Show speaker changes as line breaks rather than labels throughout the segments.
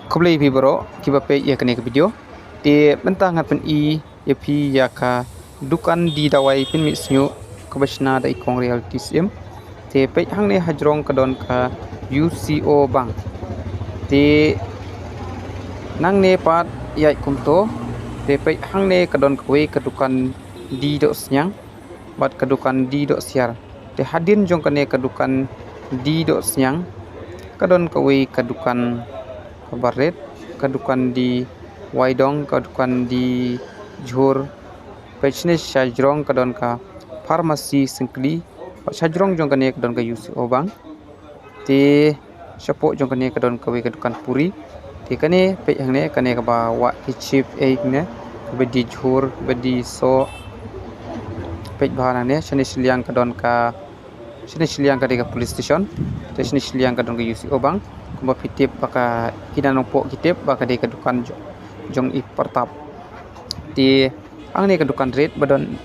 Kublai bibro kiba pe ya kene video te mentah ngapen I ya pi ya ka dukan di dawai pin misnyu kabashna da ikong reality sim te pe hang ne hajrong kadon ka UCO bank te nang ne pat ya kumto te pe hang ne kadon kwe ka dukan di do senyang bat ka dukan di do siar te hadin jong kane ka dukan di do senyang kadon kwe ka dukan kabaret kadukan di Waidong kadukan di Johor pechne sajrong kadon ka farmasi singkli sajrong jong kane kadon ka UCO bang te sapok jong kane kadon ka we kadukan puri te kane pe hangne kane ka ba wa chip e ne bedi Johor bedi so pe bahana ne shane siliang kadon ka shane siliang ka de police station te shane siliang kadon ka UCO bang kumba pitip baka kinanongpo kitip baka de kadukan jong I pertap ti ang ne kadukan red badon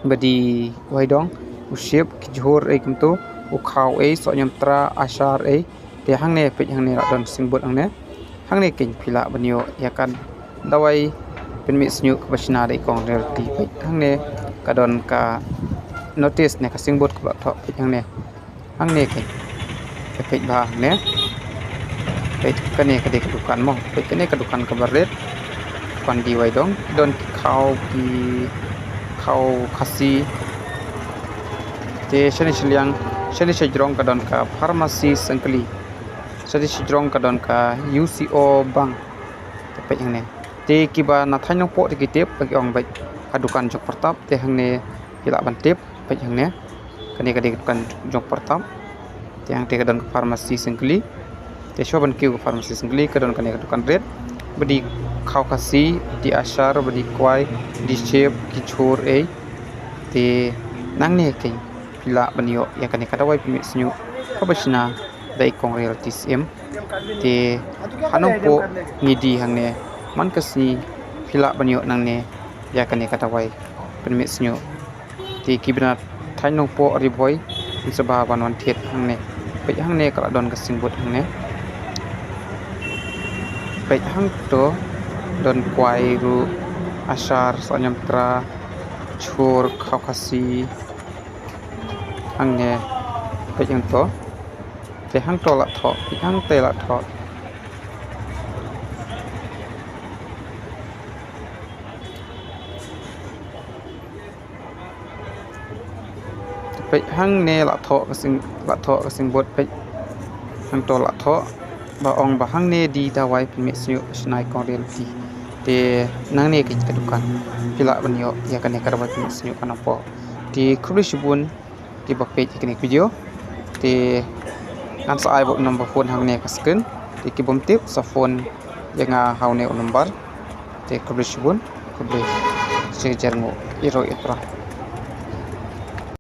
badi Waidong usip Johor e kimto ukhaw e so nyamtra ashar e te hang ne pe hang ne don singbot ang ne hang ne kin phila banyo yakan dawai penmi snyu kabashna de kong reality pe hang ne kadon ka notice ne ka singbot ka tho pe hang ne kin pe ba ne pe kane ka de kadukan mo pe kane kadukan kabaret kan di Waidong don kau khasi te shani shajrong kadon ka farmasi sangkli shani shajrong kadon ka UCO bank te pe yang ne te kiba na thainong po te kitip bagi ong bai kadukan jok pertap te hang ne kila ban tip pe yang ne kane ka de kadukan jok pertap te hang te kadon ka farmasi sangkli te shoban kiu farmasi singli kadon kane kadukan red bedi kau kasi di ashar bedi kwai di chep ki chor e te nang ne ke pila banyo ya kane kadawai pimi snyu kabashna dai kong reality sim te hanong po ngidi hangne man kasi pila banyo nang ne ya kane kadawai pimi snyu te kibna thainong po riboy sabah banwan thet hangne pe hangne kala don kasingbot hangne pe hang to don kwai ru ashar sanyamtra chur khakasi hang ne pe hang to te hang to la tho pe hang te la tho pe hang ne la tho kasing bot pe hang to la tho ba ong ba hang ne di dawai pimi snyu snai kong reality te nang ne ke kadukan pila banyo ya kane karwa pimi snyu kana po ti khubli shibun ti ba page kene video te nan sa ai bo number phone hang ne kasken ti ki bom tip sa phone yang haune number te khubli shibun khubli se jarngo iro itra